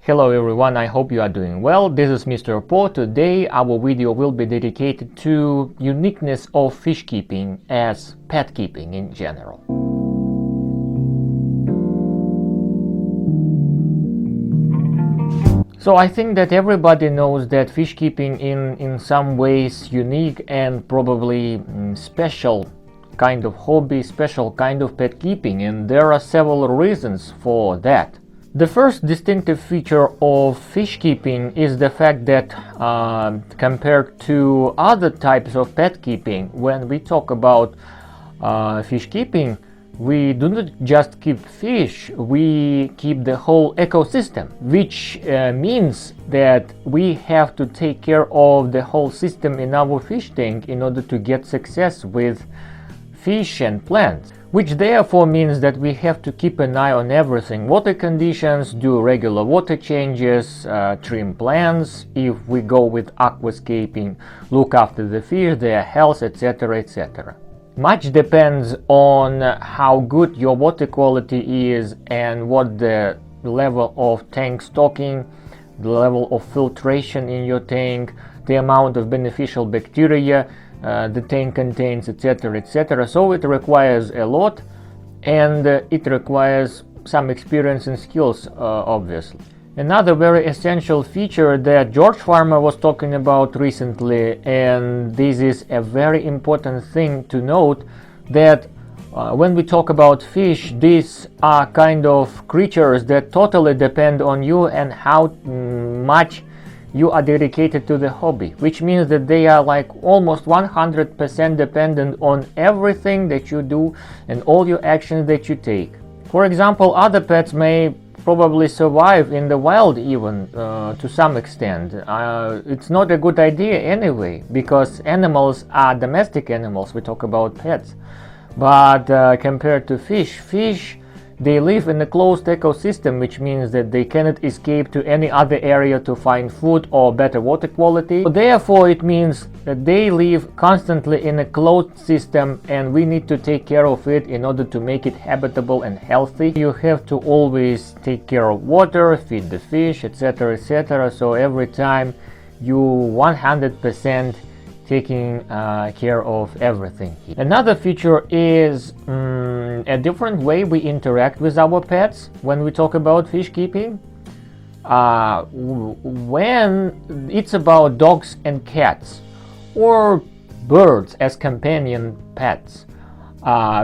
Hello everyone, I hope you are doing well. This is Mr.Po. Today our video will be dedicated to uniqueness of fish keeping as pet keeping in general. So I think that everybody knows that fish keeping in some ways unique and probably special kind of hobby, special kind of pet keeping, and there are several reasons for that. The first distinctive feature of fish keeping is the fact that compared to other types of pet keeping, when we talk about fish keeping, we do not just keep fish, we keep the whole ecosystem, which means that we have to take care of the whole system in our fish tank in order to get success with fish and plants, which therefore means that we have to keep an eye on everything: water conditions, do regular water changes, trim plants if we go with aquascaping, look after the fish, their health, etc., etc. Much depends on how good your water quality is and what the level of tank stocking, the level of filtration in your tank, the amount of beneficial bacteria the tank contains, etc., etc. So it requires a lot, and it requires some experience and skills, obviously. Another very essential feature that George Farmer was talking about recently, and this is a very important thing to note, that when we talk about fish, these are kind of creatures that totally depend on you and how much you are dedicated to the hobby, which means that they are like almost 100% dependent on everything that you do and all your actions that you take. For example, other pets may probably survive in the wild even to some extent. It's not a good idea anyway, because animals are domestic animals, we talk about pets. But compared to fish, they live in a closed ecosystem, which means that they cannot escape to any other area to find food or better water quality. Therefore, it means that they live constantly in a closed system, and we need to take care of it in order to make it habitable and healthy. You have to always take care of water, feed the fish, etc., etc. So every time you 100% taking care of everything. Another feature is a different way we interact with our pets when we talk about fish keeping. When it's about dogs and cats or birds as companion pets,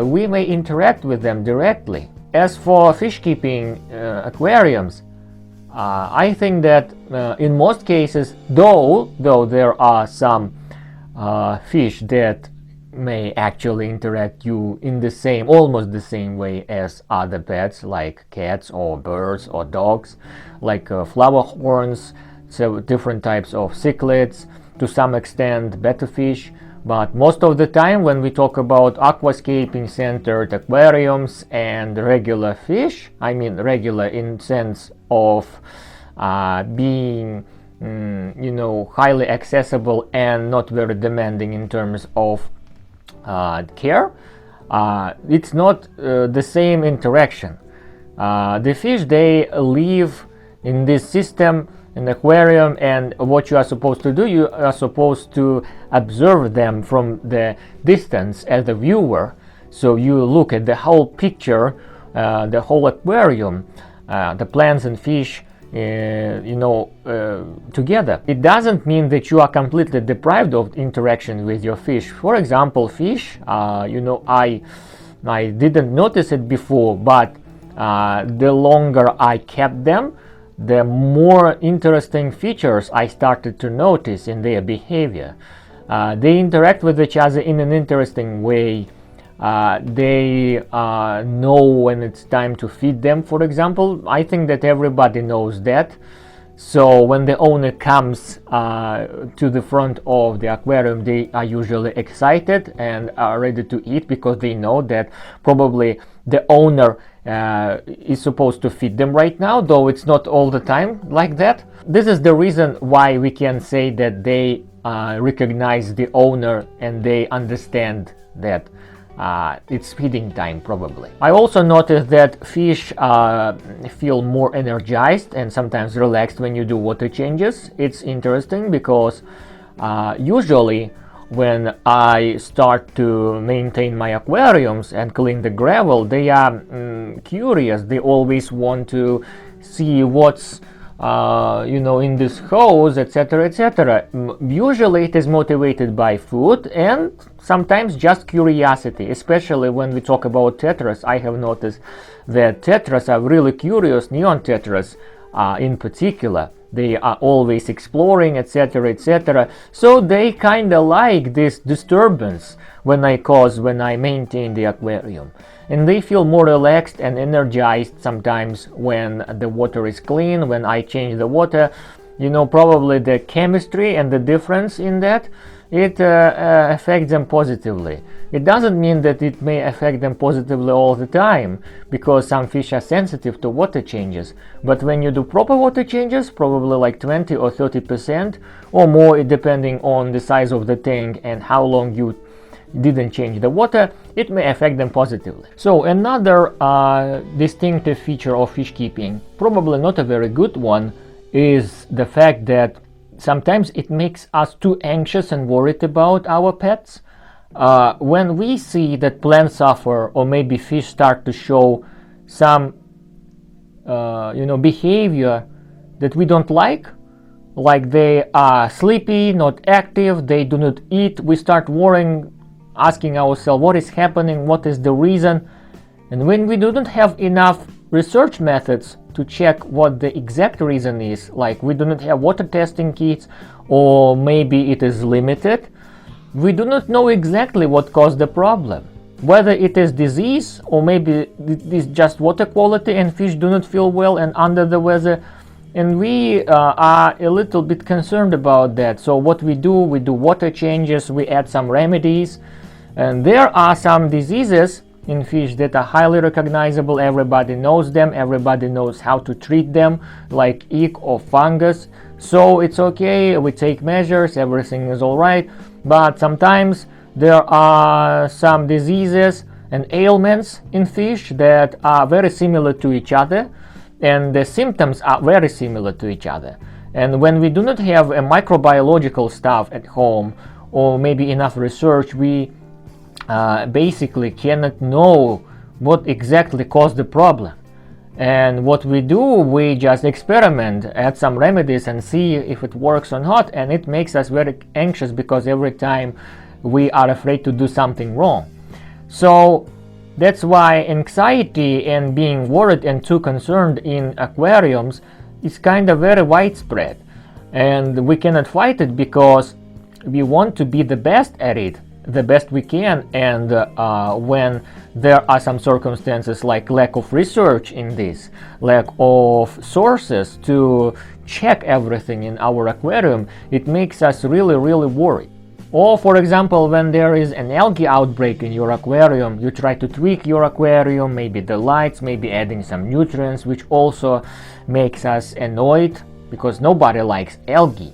we may interact with them directly. As for fish keeping aquariums, I think that in most cases, though there are some fish that may actually interact you in the same, almost the same way as other pets like cats or birds or dogs, like flower horns, so different types of cichlids, to some extent betta fish. But most of the time when we talk about aquascaping centered aquariums and regular fish, I mean regular in sense of being highly accessible and not very demanding in terms of care, it's not the same interaction. The fish, they live in this system, in the aquarium, and what you are supposed to do, you are supposed to observe them from the distance as a viewer. So you look at the whole picture, the whole aquarium, the plants and fish together. It doesn't mean that you are completely deprived of interaction with your fish. For example, fish, I didn't notice it before, but the longer I kept them, the more interesting features I started to notice in their behavior. They interact with each other in an interesting way. They know when it's time to feed them, for example. I think that everybody knows that. So when the owner comes to the front of the aquarium, they are usually excited and are ready to eat, because they know that probably the owner is supposed to feed them right now, though it's not all the time like that. This is the reason why we can say that they recognize the owner and they understand that it's feeding time probably. I also noticed that fish feel more energized and sometimes relaxed when you do water changes. It's interesting because usually when I start to maintain my aquariums and clean the gravel, they are curious. They always want to see what's in this hose, etc., etc. Usually it is motivated by food and sometimes just curiosity, especially when we talk about tetras. I have noticed that tetras are really curious, neon tetras in particular. They are always exploring, etc., etc. So they kind of like this disturbance when I maintain the aquarium. And they feel more relaxed and energized sometimes when the water is clean, when I change the water. Probably the chemistry and the difference in that, it affects them positively. It doesn't mean that it may affect them positively all the time, because some fish are sensitive to water changes. But when you do proper water changes, probably like 20 or 30% or more, depending on the size of the tank and how long you didn't change the water, it may affect them positively. So another distinctive feature of fish keeping, probably not a very good one, is the fact that sometimes it makes us too anxious and worried about our pets. When we see that plants suffer, or maybe fish start to show some behavior that we don't like they are sleepy, not active, they do not eat, we start worrying, asking ourselves what is happening, what is the reason. And when we don't have enough research methods to check what the exact reason is, like we do not have water testing kits, or maybe it is limited, we do not know exactly what caused the problem, whether it is disease or maybe it is just water quality and fish do not feel well and under the weather. And we are a little bit concerned about that. So what we do water changes, we add some remedies, and there are some diseases in fish that are highly recognizable. Everybody knows them, everybody knows how to treat them, like ick or fungus. So it's okay, we take measures, everything is all right. But sometimes there are some diseases and ailments in fish that are very similar to each other, and the symptoms are very similar to each other. And when we do not have a microbiological stuff at home, or maybe enough research, we basically cannot know what exactly caused the problem. And what we do, we just experiment, add some remedies and see if it works or not, and it makes us very anxious because every time we are afraid to do something wrong. So that's why anxiety and being worried and too concerned in aquariums is kind of very widespread, and we cannot fight it because we want to be the best at it, the best we can. And when there are some circumstances like lack of research in this, lack of sources to check everything in our aquarium, it makes us really worried. Or for example, when there is an algae outbreak in your aquarium, you try to tweak your aquarium, maybe the lights, maybe adding some nutrients, which also makes us annoyed because nobody likes algae.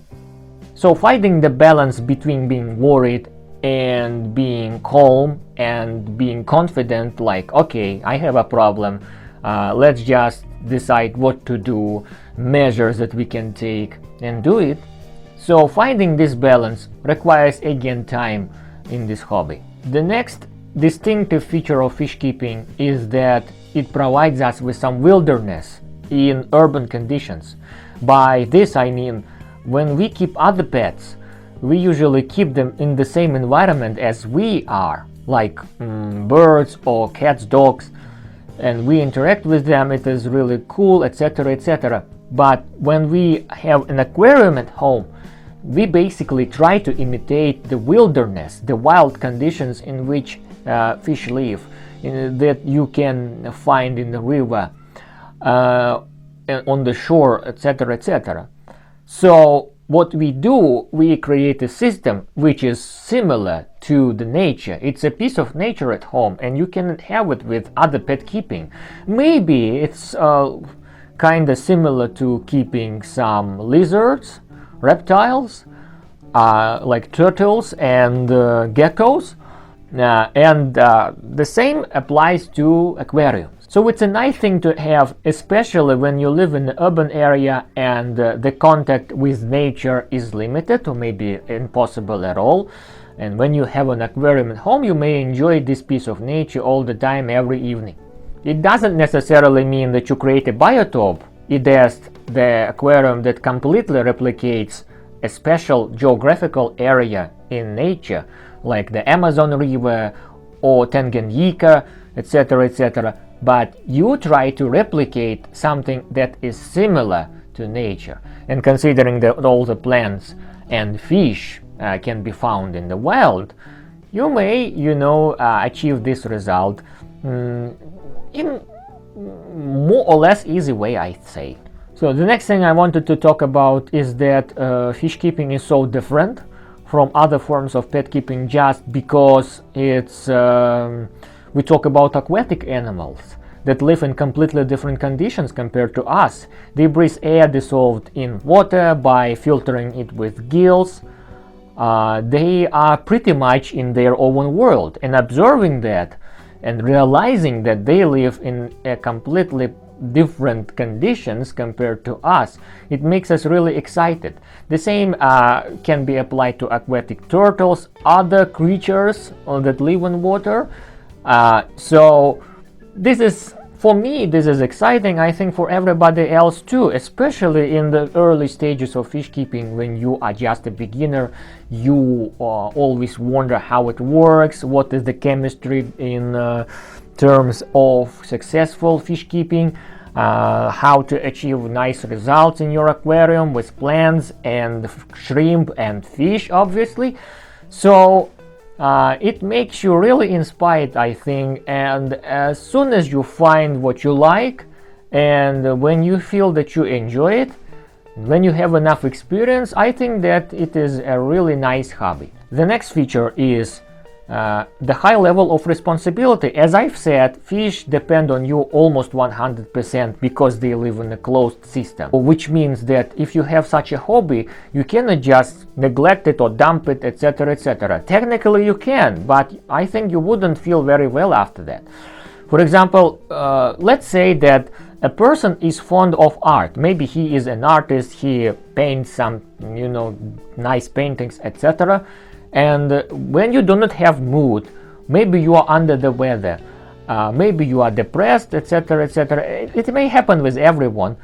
So finding the balance between being worried and being calm and being confident, like, okay, I have a problem, let's just decide what to do, measures that we can take, and do it. So finding this balance requires again time in this hobby. The next distinctive feature of fish keeping is that it provides us with some wilderness in urban conditions. By this I mean, when we keep other pets, we usually keep them in the same environment as we are, like birds or cats, dogs, and we interact with them, it is really cool, etc., etc. But when we have an aquarium at home, we basically try to imitate the wilderness, the wild conditions in which fish live, that you can find in the river, on the shore, etc., etc. So what we do, we create a system which is similar to the nature. It's a piece of nature at home, and you cannot have it with other pet keeping. Maybe it's kind of similar to keeping some lizards, reptiles, like turtles and geckos, and the same applies to aquariums. So it's a nice thing to have, especially when you live in an urban area and the contact with nature is limited or maybe impossible at all. And when you have an aquarium at home, you may enjoy this piece of nature all the time, every evening. It doesn't necessarily mean that you create a biotope. It is the aquarium that completely replicates a special geographical area in nature, like the Amazon River or Tanganyika, etc., etc. But you try to replicate something that is similar to nature. And considering that all the plants and fish can be found in the wild, you may, achieve this result in more or less easy way, I'd say. So the next thing I wanted to talk about is that fish keeping is so different from other forms of pet keeping just because it's we talk about aquatic animals that live in completely different conditions compared to us. They breathe air dissolved in water by filtering it with gills. They are pretty much in their own world, and observing that and realizing that they live in a completely different conditions compared to us, it makes us really excited. The same can be applied to aquatic turtles, other creatures that live in water. So this is, for me, this is exciting. I think for everybody else too, especially in the early stages of fish keeping. When you are just a beginner, you always wonder how it works, what is the chemistry in terms of successful fish keeping, how to achieve nice results in your aquarium with plants and shrimp and fish, obviously. So it makes you really inspired, I think, and as soon as you find what you like and when you feel that you enjoy it, when you have enough experience, I think that it is a really nice hobby. The next feature is the high level of responsibility. As I've said, fish depend on you almost 100% because they live in a closed system, which means that if you have such a hobby, you cannot just neglect it or dump it, etc., etc. Technically you can, but I think you wouldn't feel very well after that. For example, let's say that a person is fond of art. Maybe he is an artist, he paints some, nice paintings, etc. And when you do not have mood, maybe you are under the weather, maybe you are depressed, etc., etc. It may happen with everyone.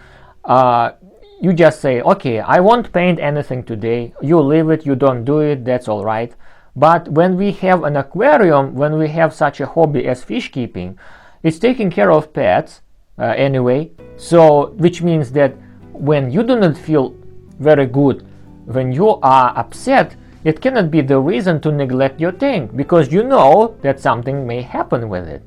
You just say, okay, I won't paint anything today. You leave it, you don't do it, that's all right. But when we have an aquarium, when we have such a hobby as fish keeping, it's taking care of pets anyway. So, which means that when you do not feel very good, when you are upset, it cannot be the reason to neglect your thing, because you know that something may happen with it.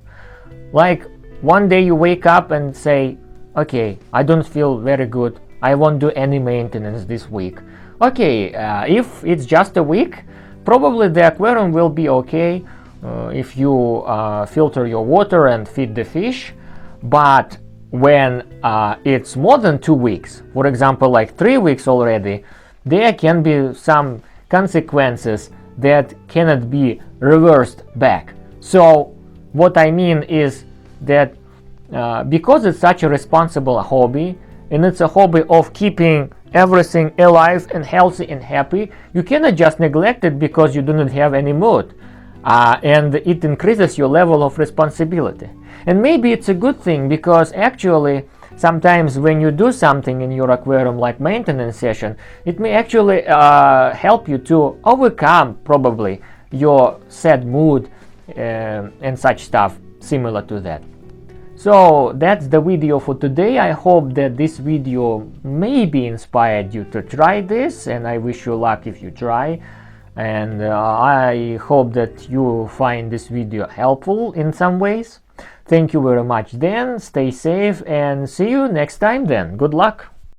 Like one day you wake up and say, okay, I don't feel very good, I won't do any maintenance this week. Okay, if it's just a week, probably the aquarium will be okay if you filter your water and feed the fish. But when it's more than 2 weeks, for example, like 3 weeks already, there can be some consequences that cannot be reversed back. So what I mean is that because it's such a responsible hobby, and it's a hobby of keeping everything alive and healthy and happy, you cannot just neglect it because you do not have any mood, and it increases your level of responsibility. And maybe it's a good thing, because actually sometimes when you do something in your aquarium like maintenance session, it may actually help you to overcome probably your sad mood and such stuff similar to that. So that's the video for today. I hope that this video maybe inspired you to try this, and I wish you luck if you try. And I hope that you find this video helpful in some ways. Thank you very much then, stay safe, and see you next time then. Good luck!